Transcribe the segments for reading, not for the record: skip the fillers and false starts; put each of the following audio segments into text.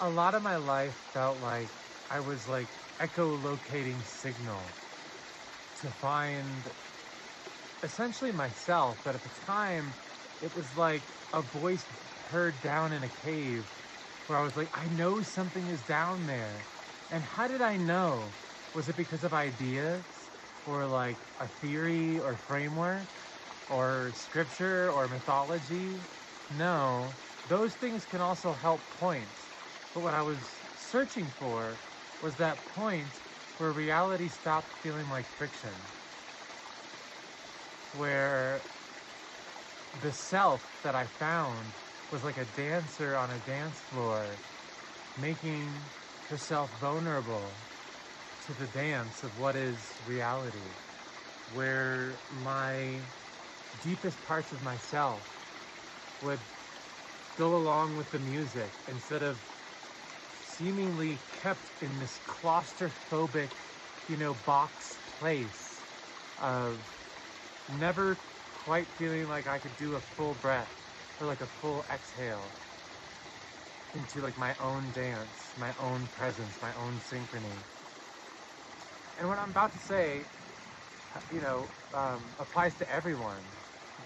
A lot of my life felt like I was like echolocating signal to find essentially myself, but at the time it was like a voice heard down in a cave where I was like, I know something is down there. And how did I know? Was it because of ideas or like a theory or framework or scripture or mythology? No, those things can also help point. But what I was searching for was that point where reality stopped feeling like friction, where the self that I found was like a dancer on a dance floor, making herself vulnerable to the dance of what is reality, where my deepest parts of myself would go along with the music instead of seemingly kept in this claustrophobic, box place of never quite feeling like I could do a full breath or like a full exhale into like my own dance, my own presence, my own synchrony. And what I'm about to say, applies to everyone,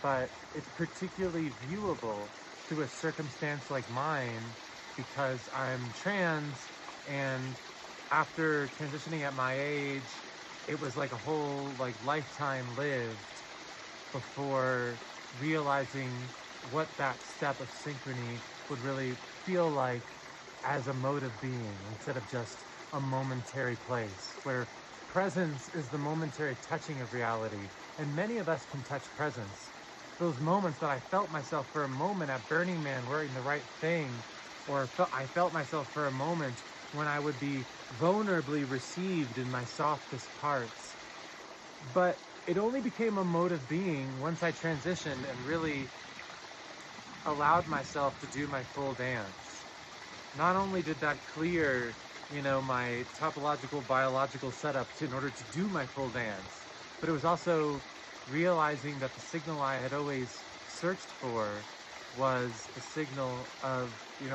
but it's particularly viewable through a circumstance like mine because I'm trans, and after transitioning at my age, it was like a whole like lifetime lived before realizing what that step of synchrony would really feel like as a mode of being instead of just a momentary place where presence is the momentary touching of reality, and many of us can touch presence. Those moments that I felt myself for a moment at Burning Man wearing the right thing, or I felt myself for a moment when I would be vulnerably received in my softest parts. But it only became a mode of being once I transitioned and really allowed myself to do my full dance. Not only did that clear, my topological biological setup in order to do my full dance, but it was also realizing that the signal I had always searched for was the signal of,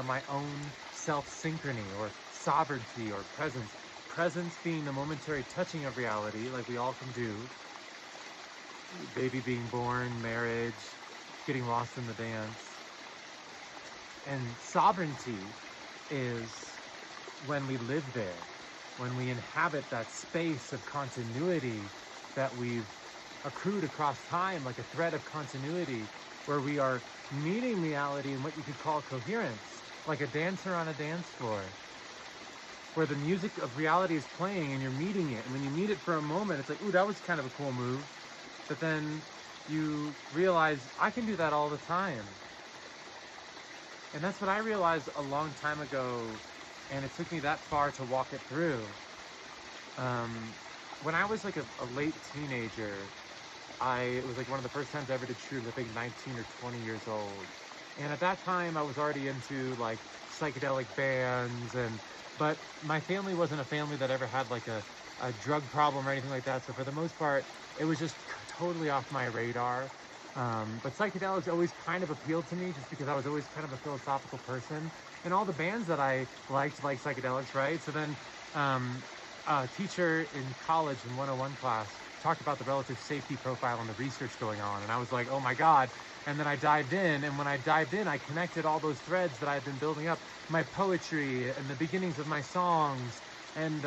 my own self-synchrony or sovereignty or presence. Presence being the momentary touching of reality, like we all can do. Baby being born, marriage, getting lost in the dance. And sovereignty is when we live there, when we inhabit that space of continuity that we've accrued across time, like a thread of continuity, where we are meeting reality in what you could call coherence, like a dancer on a dance floor, where the music of reality is playing and you're meeting it. And when you meet it for a moment, it's like, ooh, that was kind of a cool move. But then you realize, I can do that all the time. And that's what I realized a long time ago, and it took me that far to walk it through. When I was like a late teenager, it was like one of the first times I ever did shrooms, I think 19 or 20 years old. And at that time, I was already into like psychedelic bands, but my family wasn't a family that ever had like a drug problem or anything like that. So for the most part, it was just totally off my radar. But psychedelics always kind of appealed to me just because I was always kind of a philosophical person. And all the bands that I liked like psychedelics, right? So then a teacher in college in 101 class talked about the relative safety profile and the research going on. And I was like, oh my God. And then I dived in. And when I dived in, I connected all those threads that I've been building up, my poetry and the beginnings of my songs, and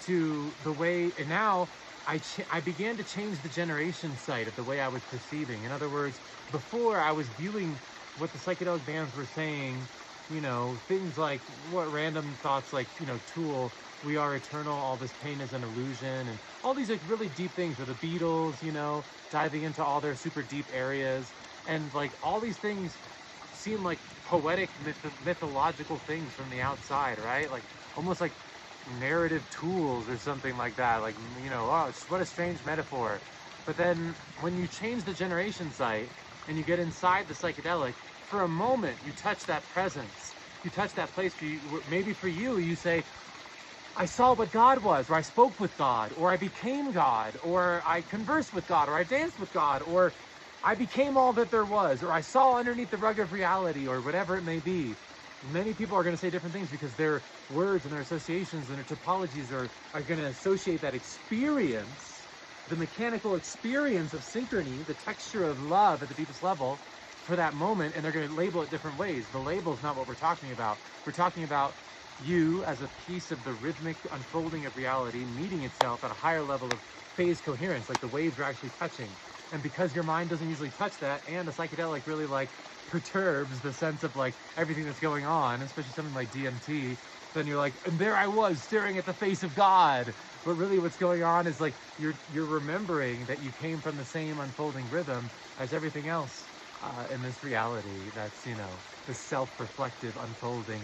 to the way, and now I began to change the generation sight of the way I was perceiving. In other words, before I was viewing what the psychedelic bands were saying, things like what random thoughts like, Tool, we are eternal, all this pain is an illusion, and all these like really deep things, or the Beatles, diving into all their super deep areas. And like all these things seem like poetic, mythological things from the outside, right? Like almost like narrative tools or something like that. Like, oh, what a strange metaphor. But then when you change the generation sight and you get inside the psychedelic, for a moment, you touch that presence. You touch that place. Maybe for you, you say, I saw what God was, or I spoke with God, or I became God, or I conversed with God, or I danced with God, or I became all that there was, or I saw underneath the rug of reality, or whatever it may be. many people are going to say different things because their words and their associations and their topologies are going to associate that experience, the mechanical experience of synchrony, the texture of love at the deepest level for that moment, and they're going to label it different ways. The label is not what we're talking about. We're talking about you as a piece of the rhythmic unfolding of reality meeting itself at a higher level of phase coherence, like the waves are actually touching. And because your mind doesn't usually touch that, and the psychedelic really like perturbs the sense of like everything that's going on, especially something like DMT, then you're like, and there I was staring at the face of God. But really what's going on is like you're remembering that you came from the same unfolding rhythm as everything else in this reality. That's, you know, the self-reflective unfolding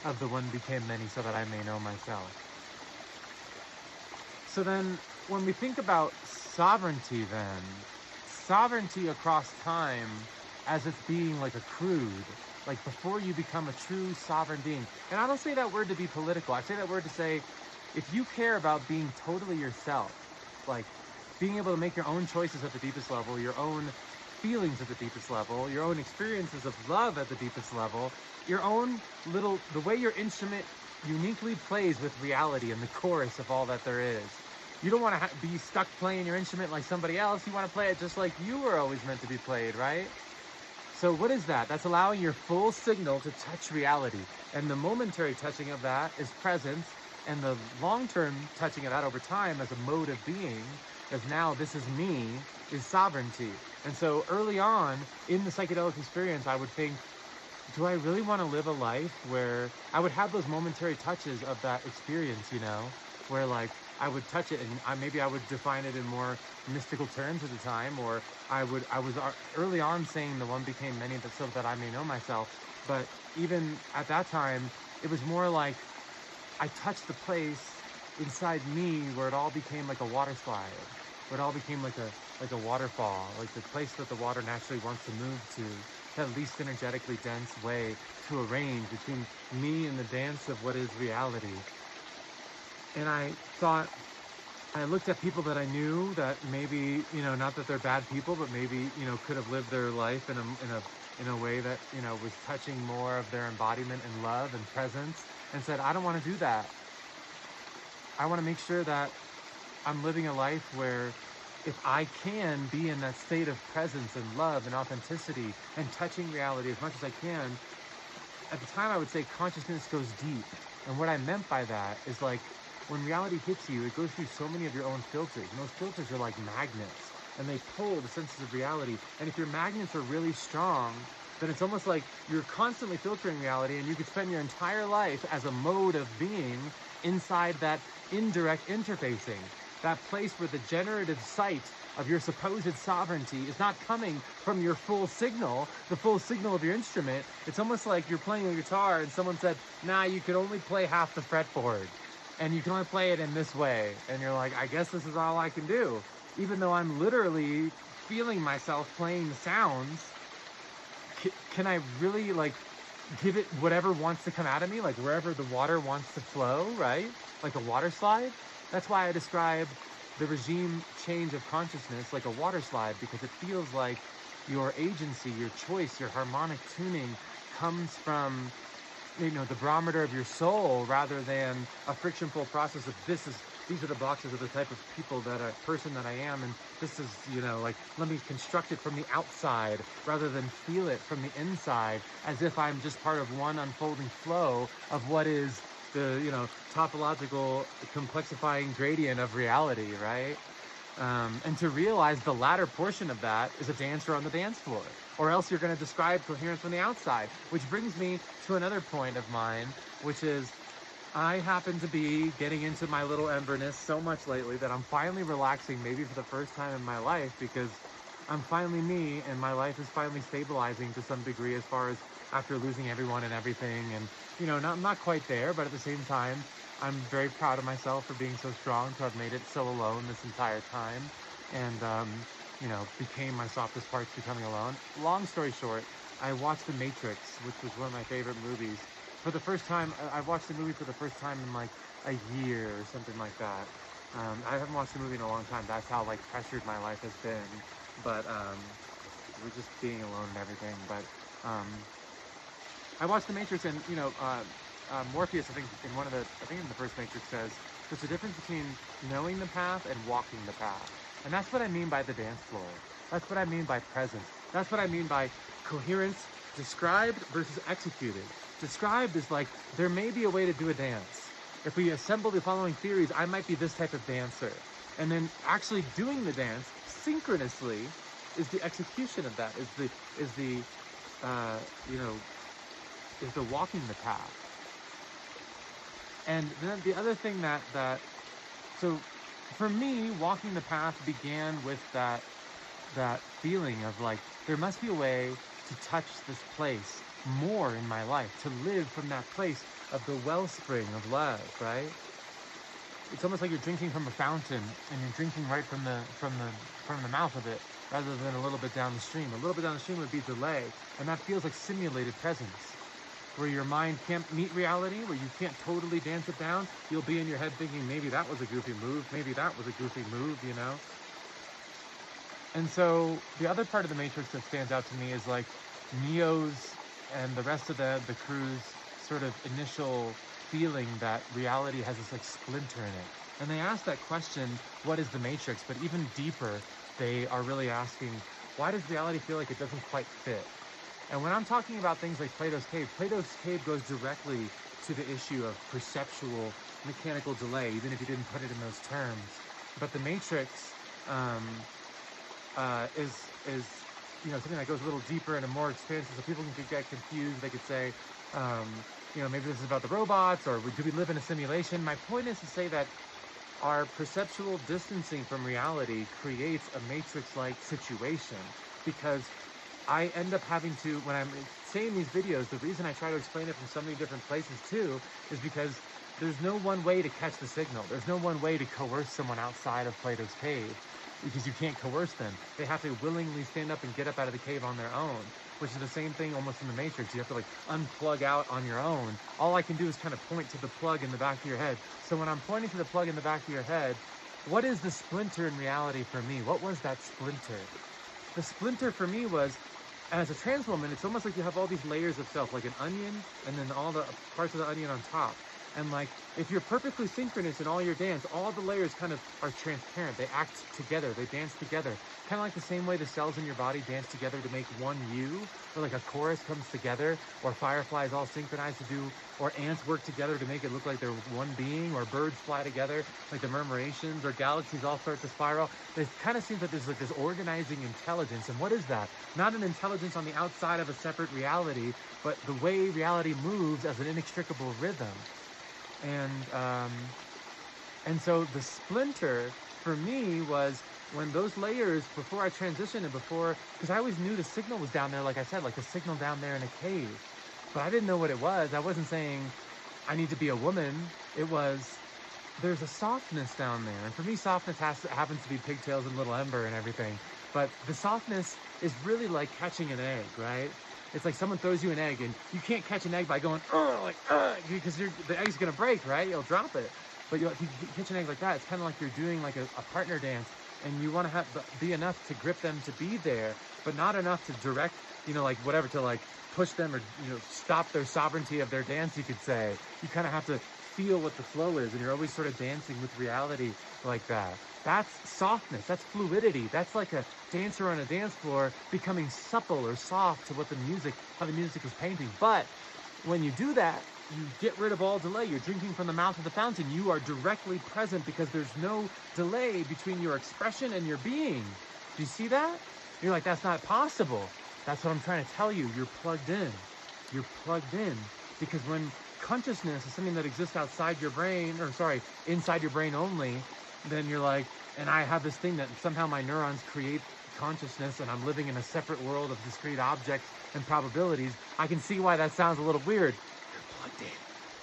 of the one became many so that I may know myself. So then when we think about sovereignty, then sovereignty across time as it's being like accrued, like before you become a true sovereign being. And I don't say that word to be political. I say that word to say, if you care about being totally yourself, like being able to make your own choices at the deepest level, your own feelings at the deepest level, your own experiences of love at the deepest level, your own little, the way your instrument uniquely plays with reality and the chorus of all that there is. You don't want to be stuck playing your instrument like somebody else. You want to play it just like you were always meant to be played, right? So what is that? That's allowing your full signal to touch reality. And the momentary touching of that is presence, and the long-term touching of that over time as a mode of being, as now this is me, is sovereignty. And so early on in the psychedelic experience, I would think, do I really want to live a life where I would have those momentary touches of that experience, you know, where like I would touch it and maybe I would define it in more mystical terms at the time, or I was early on saying the one became many so that I may know myself. But even at that time, it was more like I touched the place inside me where it all became like a water slide, where it all became like a waterfall, like the place that the water naturally wants to move to, that least energetically dense way to arrange between me and the dance of what is reality. And I thought, I looked at people that I knew that maybe, you know, not that they're bad people, but maybe, you know, could have lived their life in a way that, you know, was touching more of their embodiment and love and presence, and said, I don't want to do that. I want to make sure that I'm living a life where if I can be in that state of presence and love and authenticity and touching reality as much as I can, at the time I would say consciousness goes deep. And what I meant by that is like, when reality hits you, it goes through so many of your own filters. And those filters are like magnets, and they pull the senses of reality. And if your magnets are really strong, then it's almost like you're constantly filtering reality, and you could spend your entire life as a mode of being inside that indirect interfacing, that place where the generative sight of your supposed sovereignty is not coming from your full signal, the full signal of your instrument. It's almost like you're playing a guitar and someone said, nah, you could only play half the fretboard, and you can only play it in this way. And you're like, I guess this is all I can do. Even though I'm literally feeling myself playing the sounds, can I really like give it whatever wants to come out of me, like wherever the water wants to flow, right? Like a water slide. That's why I describe the regime change of consciousness like a water slide, because it feels like your agency, your choice, your harmonic tuning comes from, you know, the barometer of your soul, rather than a frictionful process of these are the boxes of the type of person that I am, and this is, you know, like, let me construct it from the outside rather than feel it from the inside, as if I'm just part of one unfolding flow of what is the, you know, topological complexifying gradient of reality, right? And to realize the latter portion of that is a dancer on the dance floor, or else you're going to describe coherence from the outside, which brings me to another point of mine, which is I happen to be getting into my little emberness so much lately that I'm finally relaxing, maybe for the first time in my life, because I'm finally me, and my life is finally stabilizing to some degree, as far as after losing everyone and everything. And, you know, not quite there, but at the same time, I'm very proud of myself for being so strong, to have made it so alone this entire time, and, you know, became my softest parts becoming alone. Long story short, I watched The Matrix, which was one of my favorite movies. For the first time, I watched the movie for the first time in like a year or something like that. I haven't watched the movie in a long time. That's how like pressured my life has been. But we're just being alone and everything. But I watched The Matrix, and Morpheus, I think in the first Matrix says there's a difference between knowing the path and walking the path, and that's what I mean by the dance floor. That's what I mean by presence. That's what I mean by coherence, described versus executed. Described is like, there may be a way to do a dance. If we assemble the following theories, I might be this type of dancer. And then actually doing the dance synchronously is the execution of that, is the walking the path. And then the other thing so for me, walking the path began with that feeling of like, there must be a way to touch this place more in my life, to live from that place of the wellspring of love, right? It's almost like you're drinking from a fountain, and you're drinking right from the mouth of it, rather than a little bit down the stream. A little bit down the stream would be delay, and that feels like simulated presence, where your mind can't meet reality, where you can't totally dance it down. You'll be in your head thinking, maybe that was a goofy move, maybe that was a goofy move, And so the other part of the Matrix that stands out to me is like Neo's and the rest of the crew's sort of initial feeling that reality has this like splinter in it. And they ask that question, what is the Matrix? But even deeper, they are really asking, why does reality feel like it doesn't quite fit? And when I'm talking about things like Plato's cave goes directly to the issue of perceptual mechanical delay, even if you didn't put it in those terms. But the Matrix is something that goes a little deeper and more expansive, so people can get confused. They could say, maybe this is about the robots, or do we live in a simulation? My point is to say that our perceptual distancing from reality creates a Matrix-like situation, because I end up having to, when I'm saying these videos, the reason I try to explain it from so many different places too, is because there's no one way to catch the signal. There's no one way to coerce someone outside of Plato's cave, because you can't coerce them. They have to willingly stand up and get up out of the cave on their own, which is the same thing almost in the Matrix. You have to like unplug out on your own. All I can do is kind of point to the plug in the back of your head. So when I'm pointing to the plug in the back of your head, what is the splinter in reality for me? What was that splinter? The splinter for me was, as a trans woman, it's almost like you have all these layers of self, like an onion, and then all the parts of the onion on top. And like, if you're perfectly synchronous in all your dance, all the layers kind of are transparent. They act together, they dance together. Kind of like the same way the cells in your body dance together to make one you, or like a chorus comes together, or fireflies all synchronize to do, or ants work together to make it look like they're one being, or birds fly together, like the murmurations, or galaxies all start to spiral. It kind of seems like there's like this organizing intelligence. And what is that? Not an intelligence on the outside of a separate reality, but the way reality moves as an inextricable rhythm. And so the splinter for me was when those layers, before I transitioned and because I always knew the signal was down there, like I said, like the signal down there in a cave, but I didn't know what it was. I wasn't saying I need to be a woman. It was, there's a softness down there. And for me, softness happens to be pigtails and Little Ember and everything. But the softness is really like catching an egg, right? It's like someone throws you an egg, and you can't catch an egg by going, because the egg's gonna break, right? You'll drop it. But if you catch an egg like that, it's kind of like you're doing like a partner dance, and you want to be enough to grip them to be there, but not enough to direct, to push them or, stop their sovereignty of their dance, you could say. You kind of have to feel what the flow is, and you're always sort of dancing with reality like that. That's softness, that's fluidity, that's like a dancer on a dance floor becoming supple or soft to how the music is painting. But when you do that, you get rid of all delay. You're drinking from the mouth of the fountain. You are directly present because there's no delay between your expression and your being. Do you see that? You're like, that's not possible. That's what I'm trying to tell you. You're plugged in. You're plugged in. Because when consciousness is something that exists outside your brain, inside your brain only, then you're like, and I have this thing that somehow my neurons create consciousness, and I'm living in a separate world of discrete objects and probabilities. I can see why that sounds a little weird.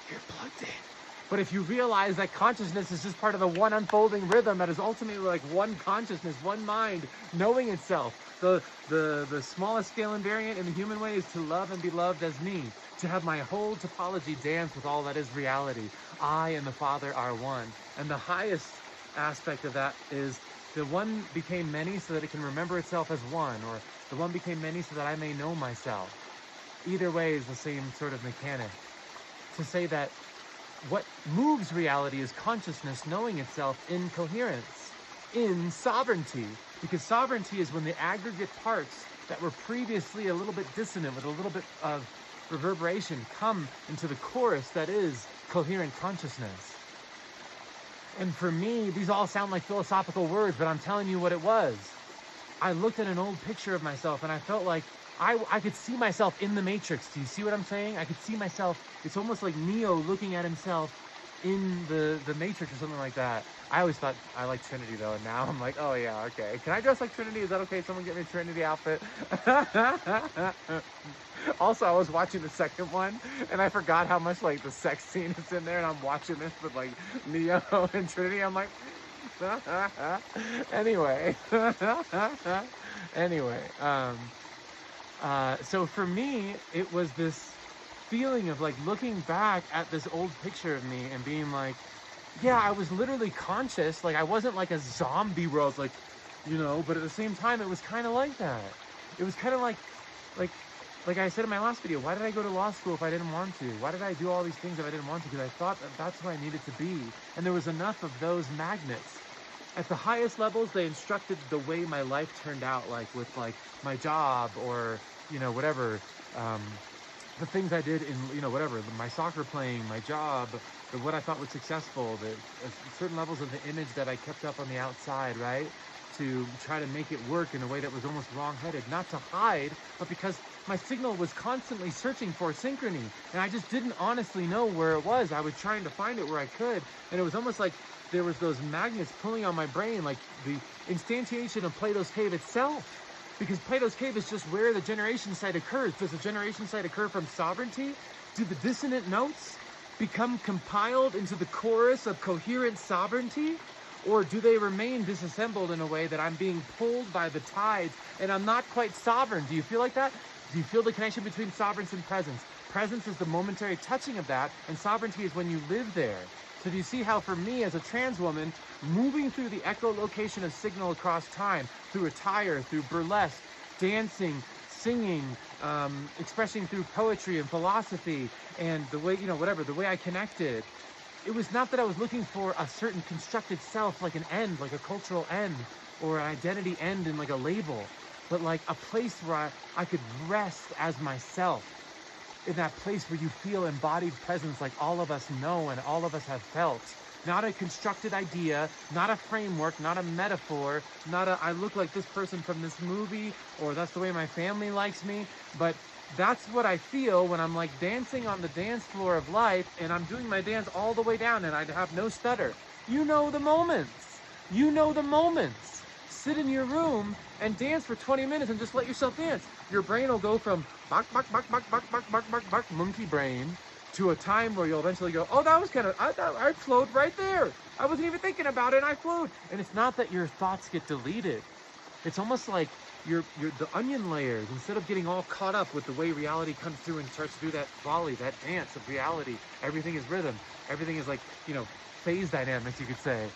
You're plugged in. But if you realize that consciousness is just part of the one unfolding rhythm that is ultimately like one consciousness, one mind, knowing itself. The smallest scale invariant in the human way is to love and be loved as me. To have my whole topology dance with all that is reality. I and the Father are one. And the highest aspect of that is the one became many so that it can remember itself as one, or the one became many so that I may know myself. Either way is the same sort of mechanic. To say that what moves reality is consciousness knowing itself in coherence, in sovereignty. Because sovereignty is when the aggregate parts that were previously a little bit dissonant with a little bit of reverberation come into the chorus that is coherent consciousness. And for me, these all sound like philosophical words, but I'm telling you what it was. I looked at an old picture of myself and I felt like I could see myself in the Matrix. Do you see what I'm saying? I could see myself. It's almost like Neo looking at himself in the Matrix or something like that. I always thought I liked Trinity though, and now I'm like, oh yeah, okay. Can I dress like Trinity? Is that okay? Someone get me a Trinity outfit? Also, I was watching the second one, and I forgot how much like the sex scene is in there, and I'm watching this with like Neo and Trinity. I'm like, anyway. So for me, it was this feeling of like looking back at this old picture of me and being like, yeah, I was literally conscious. Like I wasn't like a zombie where I was like, but at the same time, it was kind of like that. It was kind of like I said in my last video, why did I go to law school if I didn't want to? Why did I do all these things if I didn't want to? Because I thought that that's who I needed to be. And there was enough of those magnets. At the highest levels, they instructed the way my life turned out, like with like my job or, whatever, the things I did in, whatever, my soccer playing, my job, what I thought was successful, the certain levels of the image that I kept up on the outside, right? To try to make it work in a way that was almost wrong-headed, not to hide, but because my signal was constantly searching for synchrony, and I just didn't honestly know where it was. I was trying to find it where I could, and it was almost like there was those magnets pulling on my brain, like the instantiation of Plato's cave itself. Because Plato's cave is just where the generation site occurs. Does the generation site occur from sovereignty? Do the dissonant notes become compiled into the chorus of coherent sovereignty? Or do they remain disassembled in a way that I'm being pulled by the tides and I'm not quite sovereign? Do you feel like that? Do you feel the connection between sovereignty and presence? Presence is the momentary touching of that, and sovereignty is when you live there. So do you see how for me as a trans woman, moving through the echolocation of signal across time, through attire, through burlesque, dancing, singing, expressing through poetry and philosophy, and the way, the way I connected, it was not that I was looking for a certain constructed self, like an end, like a cultural end, or an identity end in like a label, but like a place where I could rest as myself. In that place where you feel embodied presence like all of us know and all of us have felt. Not a constructed idea, not a framework, not a metaphor, not a I look like this person from this movie, or that's the way my family likes me, but that's what I feel when I'm like dancing on the dance floor of life and I'm doing my dance all the way down and I have no stutter. You know the moments. You know the moments. Sit in your room and dance for 20 minutes and just let yourself dance. Your brain will go from monkey brain to a time where you'll eventually go, oh, that was I flowed right there. I wasn't even thinking about it and I flowed. And it's not that your thoughts get deleted. It's almost like the onion layers, instead of getting all caught up with the way reality comes through and starts to do that volley, that dance of reality. Everything is rhythm. Everything is like, phase dynamics, you could say.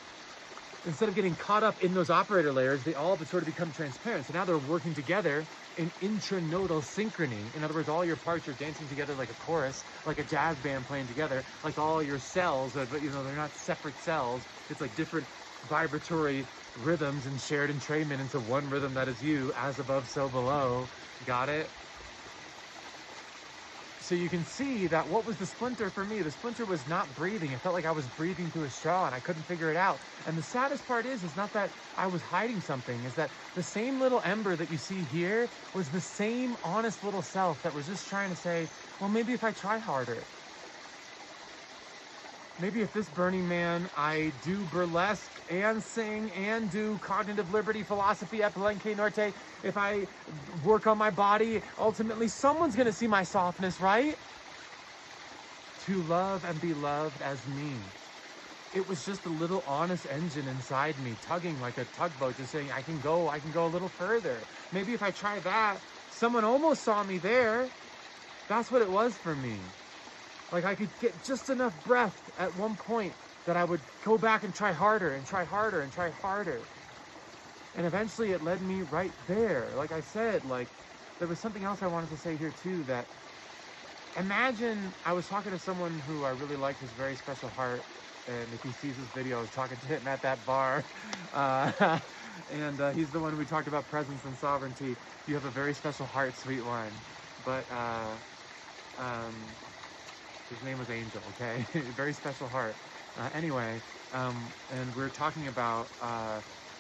Instead of getting caught up in those operator layers, they all sort of become transparent. So now they're working together in intranodal synchrony. In other words, all your parts are dancing together like a chorus, like a jazz band playing together, like all your cells, but they're not separate cells. It's like different vibratory rhythms and shared entrainment into one rhythm that is you, as above, so below. Got it? So you can see that what was the splinter for me? The splinter was not breathing. It felt like I was breathing through a straw and I couldn't figure it out. And the saddest part is not that I was hiding something, is that the same little ember that you see here was the same honest little self that was just trying to say, well, maybe if I try harder. Maybe if this Burning Man, I do burlesque and sing and do cognitive liberty philosophy at Palenque Norte, if I work on my body, ultimately someone's going to see my softness, right? To love and be loved as me. It was just a little honest engine inside me, tugging like a tugboat, just saying, I can go a little further. Maybe if I try that, someone almost saw me there. That's what it was for me. Like I could get just enough breath at one point that I would go back and try harder and try harder and try harder. And eventually it led me right there. Like I said, like there was something else I wanted to say here too, that Imagine I was talking to someone who I really like, his very special heart, and if he sees this video, I was talking to him at that bar, uh, and he's the one we talked about presence and sovereignty. You have a very special heart, sweet one, but um, his name was Angel, okay? Very special heart. Anyway, and we're talking about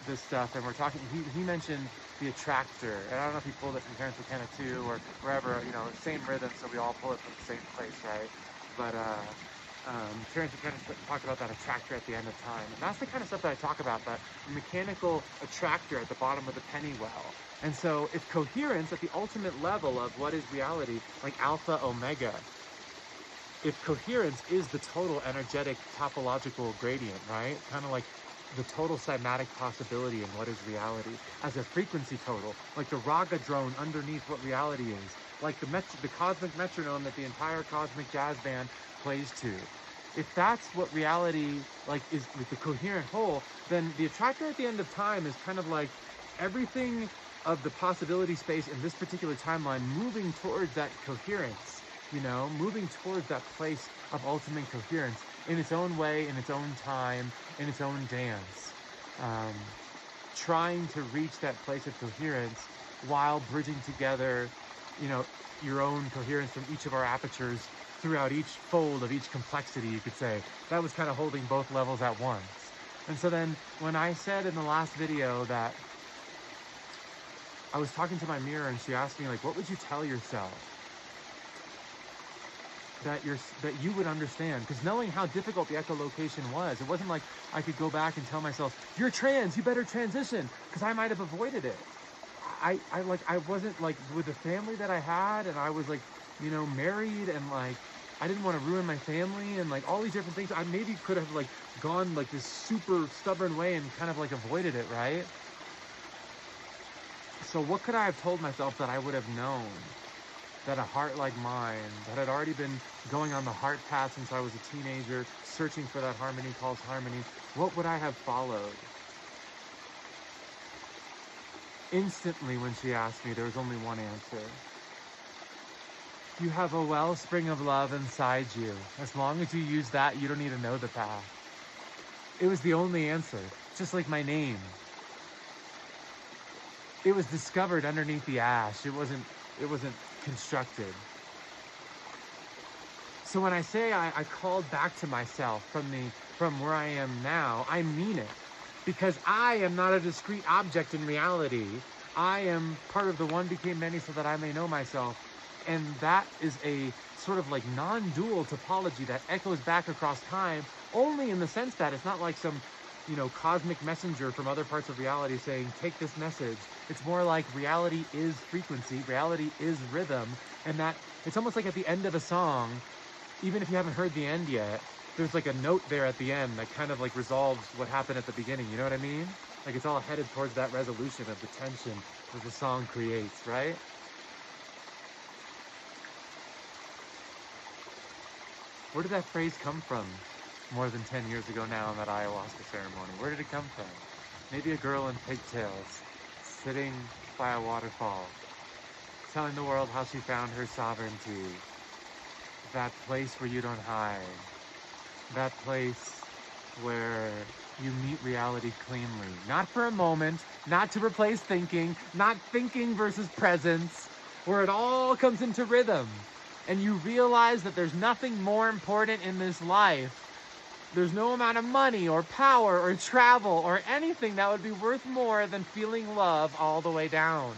this stuff, and we're talking, he mentioned the attractor, and I don't know if he pulled it from Coherence Mechanic 2 or wherever, you know, same rhythm, so we all pull it from the same place, right? But Coherence Mechanic talked about that attractor at the end of time, and that's the kind of stuff that I talk about, that mechanical attractor at the bottom of the penny well. And so if coherence at the ultimate level of what is reality, like alpha, omega, if coherence is the total energetic topological gradient, right? Kind of like the total cymatic possibility in what is reality as a frequency total, like the raga drone underneath what reality is, like the cosmic metronome that the entire cosmic jazz band plays to. If that's what reality like is, with the coherent whole, then the attractor at the end of time is kind of like everything of the possibility space in this particular timeline moving towards that coherence, you know, moving towards that place of ultimate coherence in its own way, in its own time, in its own dance. Trying to reach that place of coherence while bridging together, you know, your own coherence from each of our apertures throughout each fold of each complexity, you could say. That was kind of holding both levels at once. And so then when I said in the last video that I was talking to my mirror and she asked me, like, what would you tell yourself that you would understand? Because knowing how difficult the echolocation was, it wasn't like I could go back and tell myself, you're trans, you better transition, because I might have avoided it. I wasn't like with the family that I had, and I was like, you know, married, and like I didn't want to ruin my family, and like all these different things. I maybe could have like gone like this super stubborn way and kind of like avoided it, right? So what could I have told myself that I would have known? That a heart like mine, that had already been going on the heart path since I was a teenager, searching for that harmony calls harmony, what would I have followed? Instantly when she asked me, there was only one answer. You have a wellspring of love inside you. As long as you use that, you don't need to know the path. It was the only answer, just like my name. It was discovered underneath the ash. It wasn't constructed. So when I say I called back to myself from where I am now, I mean it. Because I am not a discrete object in reality. I am part of the one became many so that I may know myself. And that is a sort of like non-dual topology that echoes back across time, only in the sense that it's not like some, you know, cosmic messenger from other parts of reality saying, take this message. It's more like reality is frequency, reality is rhythm, and that it's almost like at the end of a song, even if you haven't heard the end yet, there's like a note there at the end that kind of like resolves what happened at the beginning, you know what I mean? Like it's all headed towards that resolution of the tension that the song creates, right? Where did that phrase come from more than 10 years ago now in that ayahuasca ceremony? Where did it come from? Maybe a girl in pigtails, sitting by a waterfall, telling the world how she found her sovereignty. That place where you don't hide. That place where you meet reality cleanly. Not for a moment, not to replace thinking, not thinking versus presence, where it all comes into rhythm. And you realize that there's nothing more important in this life. There's no amount of money or power or travel or anything that would be worth more than feeling love all the way down.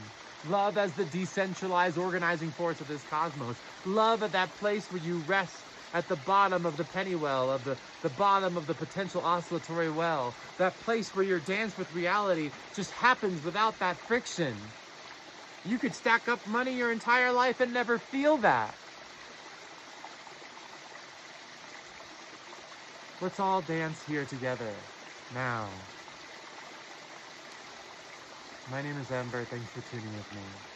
Love as the decentralized organizing force of this cosmos. Love at that place where you rest at the bottom of the penny well, of the bottom of the potential oscillatory well. That place where your dance with reality just happens without that friction. You could stack up money your entire life and never feel that. Let's all dance here together, now. My name is Ember, thanks for tuning with me.